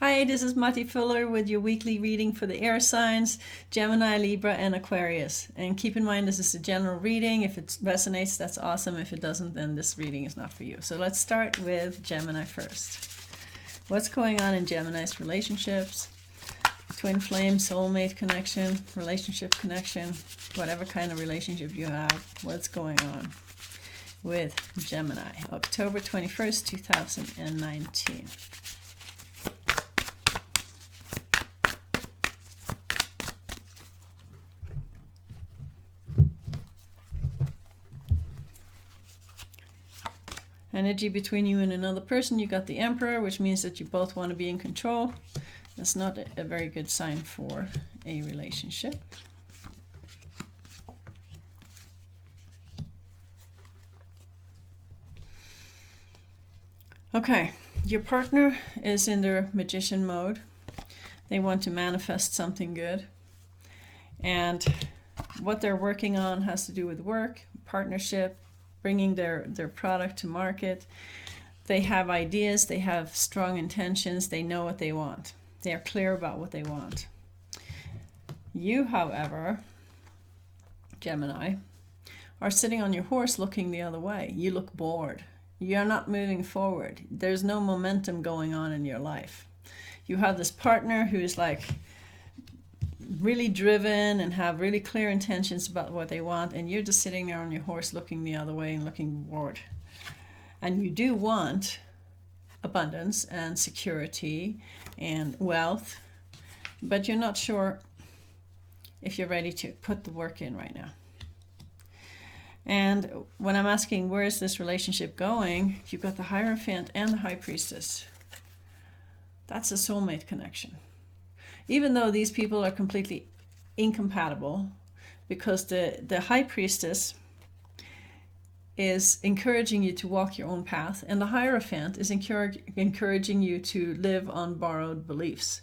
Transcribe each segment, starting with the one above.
Hi, this is Matti Fuller with your weekly reading for the air signs, Gemini, Libra, and Aquarius. And keep in mind, this is a general reading. If it resonates, that's awesome. If it doesn't, then this reading is not for you. So let's start with Gemini first. What's going on in Gemini's relationships? Twin flame, soulmate connection, relationship connection, whatever kind of relationship you have. What's going on with Gemini? October 21st, 2019. Energy between you and another person. You got the Emperor, which means that you both want to be in control. That's not a very good sign for a relationship. Okay, your partner is in their magician mode. They want to manifest something good. And what they're working on has to do with work, partnership, bringing their product to market. They have ideas, they have strong intentions, they know what they want. They are clear about what they want. You, however, Gemini, are sitting on your horse looking the other way. You look bored. You're not moving forward. There's no momentum going on in your life. You have this partner who's like really driven and have really clear intentions about what they want, and you're just sitting there on your horse looking the other way and looking bored. And you do want abundance and security and wealth, but you're not sure if you're ready to put the work in right now. And when I'm asking where is this relationship going, you've got the Hierophant and the High Priestess. That's a soulmate connection. Even though these people are completely incompatible, because the High Priestess is encouraging you to walk your own path, and the Hierophant is encouraging you to live on borrowed beliefs.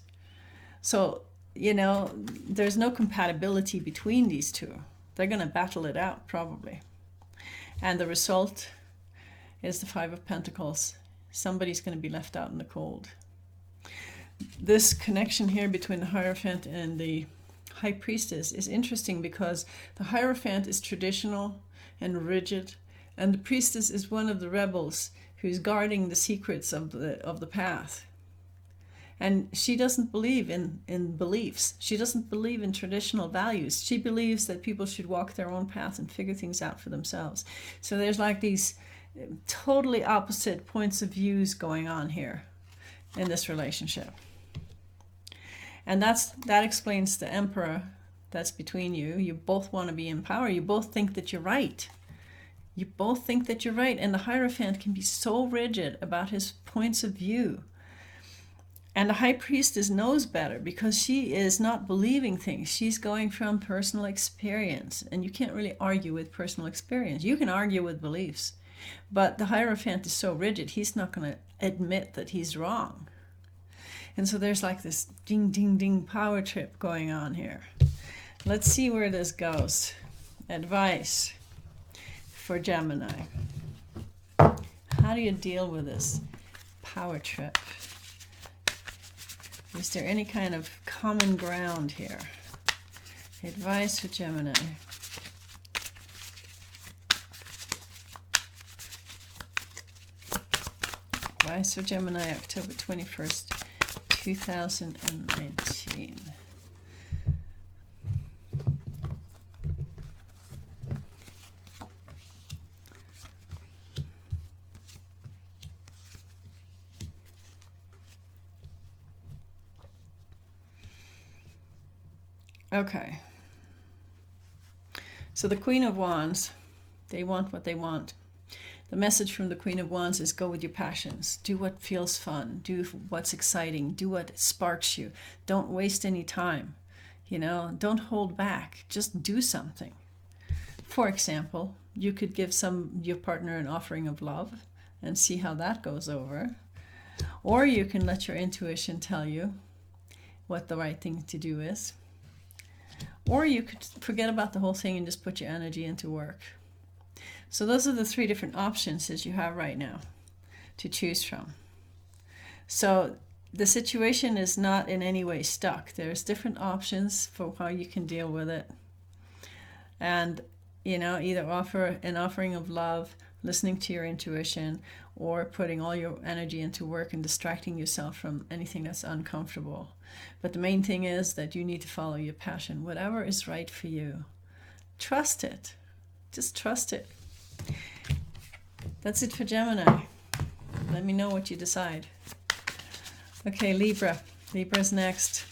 So, there's no compatibility between these two. They're going to battle it out, probably. And the result is the Five of Pentacles. Somebody's going to be left out in the cold. This connection here between the Hierophant and the High Priestess is interesting because the Hierophant is traditional and rigid, and the Priestess is one of the rebels who's guarding the secrets of the path. And she doesn't believe in beliefs. She doesn't believe in traditional values. She believes that people should walk their own path and figure things out for themselves. So there's like these totally opposite points of views going on here in this relationship. And that explains the Emperor that's between you. You both want to be in power. You both think that you're right. You both think that you're right. And the Hierophant can be so rigid about his points of view. And the High Priestess knows better because she is not believing things. She's going from personal experience. And you can't really argue with personal experience. You can argue with beliefs. But the Hierophant is so rigid, he's not going to admit that he's wrong. And so there's like this ding, ding, ding power trip going on here. Let's see where this goes. Advice for Gemini. How do you deal with this power trip? Is there any kind of common ground here? Advice for Gemini. Advice for Gemini, October 21st. 2019. Okay. So the Queen of Wands, they want what they want. The message from the Queen of Wands is go with your passions. Do what feels fun. Do what's exciting. Do what sparks you. Don't waste any time. Don't hold back. Just do something. For example, you could give your partner an offering of love and see how that goes over. Or you can let your intuition tell you what the right thing to do is. Or you could forget about the whole thing and just put your energy into work. So those are the three different options that you have right now to choose from. So the situation is not in any way stuck. There's different options for how you can deal with it. And, you know, either offer an offering of love, listening to your intuition, or putting all your energy into work and distracting yourself from anything that's uncomfortable. But the main thing is that you need to follow your passion, whatever is right for you. Trust it. Just trust it. That's it for Gemini. Let me know what you decide. Okay, Libra. Libra's next.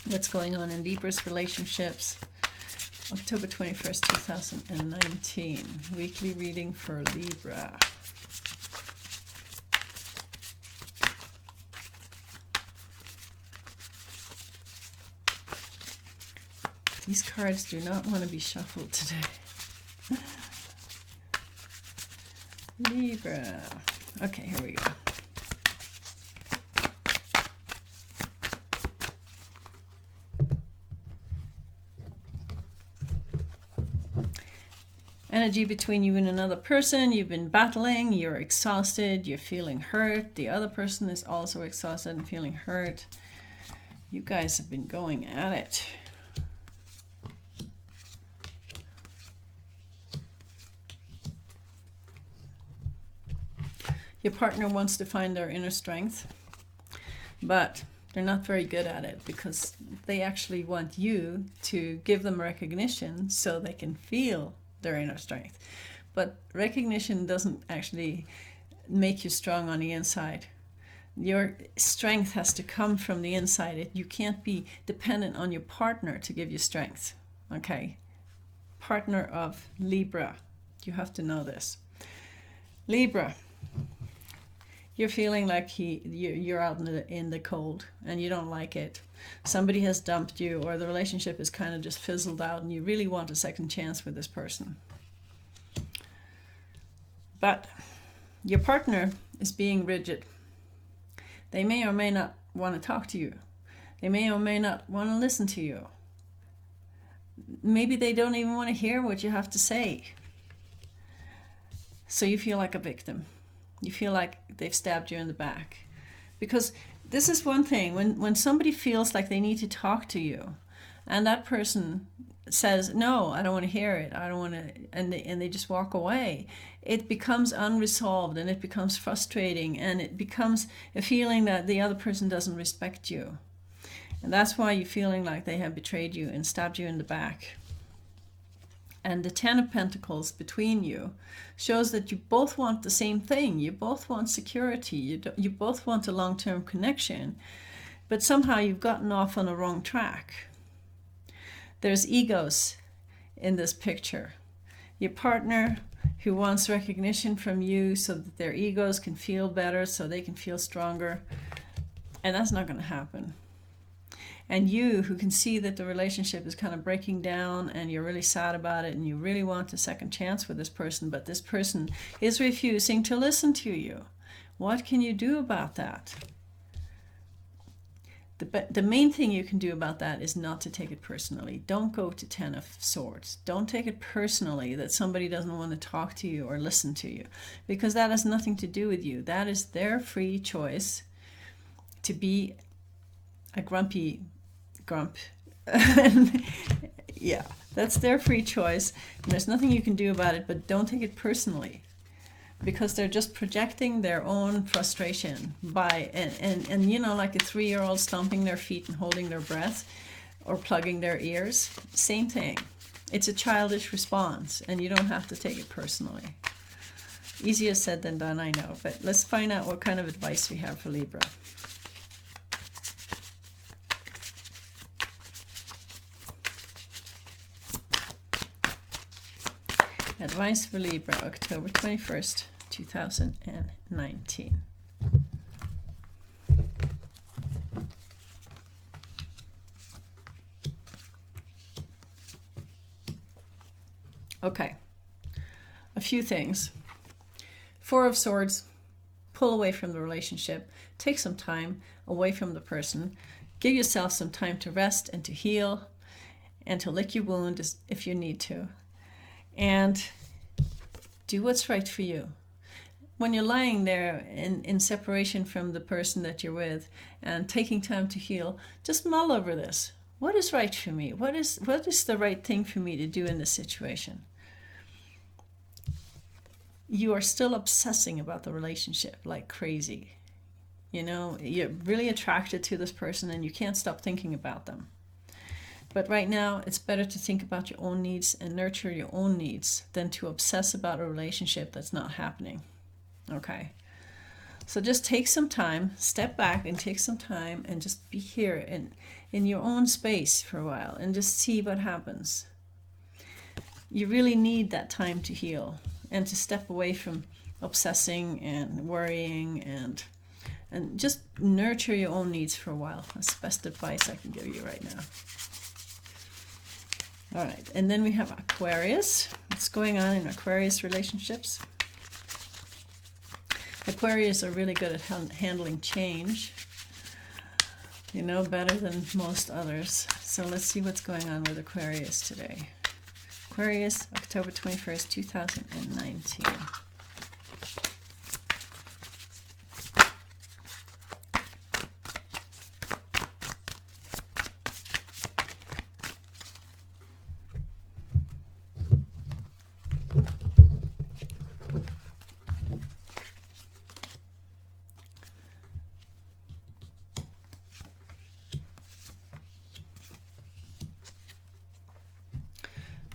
What's going on in Libra's relationships? October 21st, 2019. Weekly reading for Libra. These cards do not want to be shuffled today. Libra. Okay, here we go. Energy between you and another person. You've been battling, you're exhausted, you're feeling hurt. The other person is also exhausted and feeling hurt. You guys have been going at it. Your partner wants to find their inner strength, but they're not very good at it because they actually want you to give them recognition so they can feel their inner strength. But recognition doesn't actually make you strong on the inside. Your strength has to come from the inside. You can't be dependent on your partner to give you strength. Okay? Partner of Libra. You have to know this. Libra. You're feeling like you're out in the cold and you don't like it. Somebody has dumped you, or the relationship is kind of just fizzled out and you really want a second chance with this person. But your partner is being rigid. They may or may not want to talk to you. They may or may not want to listen to you. Maybe they don't even want to hear what you have to say. So you feel like a victim. You feel like they've stabbed you in the back. Because this is one thing, when somebody feels like they need to talk to you, and that person says, no, I don't want to hear it, I don't want to, and they just walk away, it becomes unresolved and it becomes frustrating and it becomes a feeling that the other person doesn't respect you. And that's why you're feeling like they have betrayed you and stabbed you in the back. And the Ten of Pentacles between you shows that you both want the same thing. You both want security. You both want a long-term connection. But somehow you've gotten off on a wrong track. There's egos in this picture. Your partner who wants recognition from you so that their egos can feel better, so they can feel stronger. And that's not going to happen. And you who can see that the relationship is kind of breaking down and you're really sad about it and you really want a second chance with this person, but this person is refusing to listen to you. What can you do about that? The main thing you can do about that is not to take it personally. Don't go to Ten of Swords. Don't take it personally that somebody doesn't want to talk to you or listen to you, because that has nothing to do with you. That is their free choice to be a grumpy grump. Yeah, that's their free choice, and there's nothing you can do about it, but don't take it personally, because they're just projecting their own frustration by, and you know, like a 3-year-old stomping their feet and holding their breath or plugging their ears. Same thing. It's a childish response, and you don't have to take it personally. Easier said than done, I know, but let's find out what kind of advice we have for Libra. Advice for Libra, October 21st, 2019. Okay, a few things. Four of Swords, pull away from the relationship. Take some time away from the person. Give yourself some time to rest and to heal and to lick your wound if you need to. And do what's right for you. when you're lying there in separation from the person that you're with and taking time to heal, just mull over this. What is right for me? What is the right thing for me to do in this situation? You are still obsessing about the relationship like crazy. You know, you're really attracted to this person and you can't stop thinking about them. But right now, it's better to think about your own needs and nurture your own needs than to obsess about a relationship that's not happening. Okay? So just take some time, step back and take some time and just be here in your own space for a while and just see what happens. You really need that time to heal and to step away from obsessing and worrying and just nurture your own needs for a while. That's the best advice I can give you right now. All right, and then we have Aquarius. What's going on in Aquarius relationships? Aquarius are really good at handling change, you know, better than most others. So let's see what's going on with Aquarius today. Aquarius, October 21st, 2019.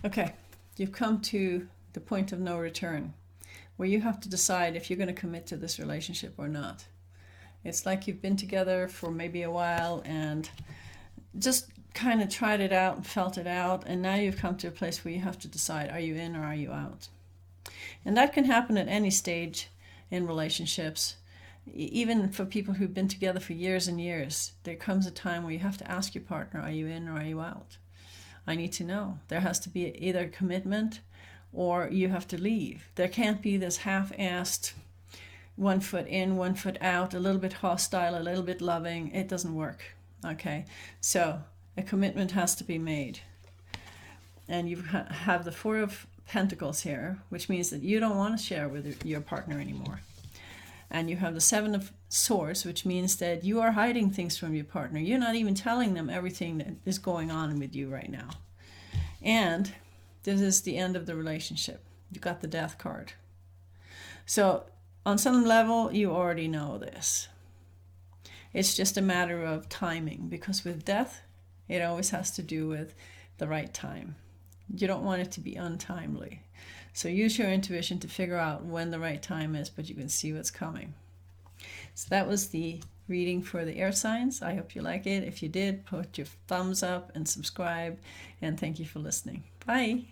Okay, you've come to the point of no return, where you have to decide if you're going to commit to this relationship or not. It's like you've been together for maybe a while and just kind of tried it out and felt it out, and now you've come to a place where you have to decide, are you in or are you out? And that can happen at any stage in relationships. Even for people who've been together for years and years, there comes a time where you have to ask your partner, are you in or are you out? I need to know. There has to be either a commitment or you have to leave. There can't be this half-assed, 1 foot in, 1 foot out, a little bit hostile, a little bit loving. It doesn't work. Okay, so a commitment has to be made. And you have the Four of Pentacles here, which means that you don't want to share with your partner anymore. And you have the Seven of Swords, which means that you are hiding things from your partner. You're not even telling them everything that is going on with you right now. And this is the end of the relationship. You got the Death card. So on some level, you already know this. It's just a matter of timing, because with death, it always has to do with the right time. You don't want it to be untimely. So use your intuition to figure out when the right time is, but you can see what's coming. So that was the reading for the air signs. I hope you like it. If you did, put your thumbs up and subscribe, and thank you for listening. Bye.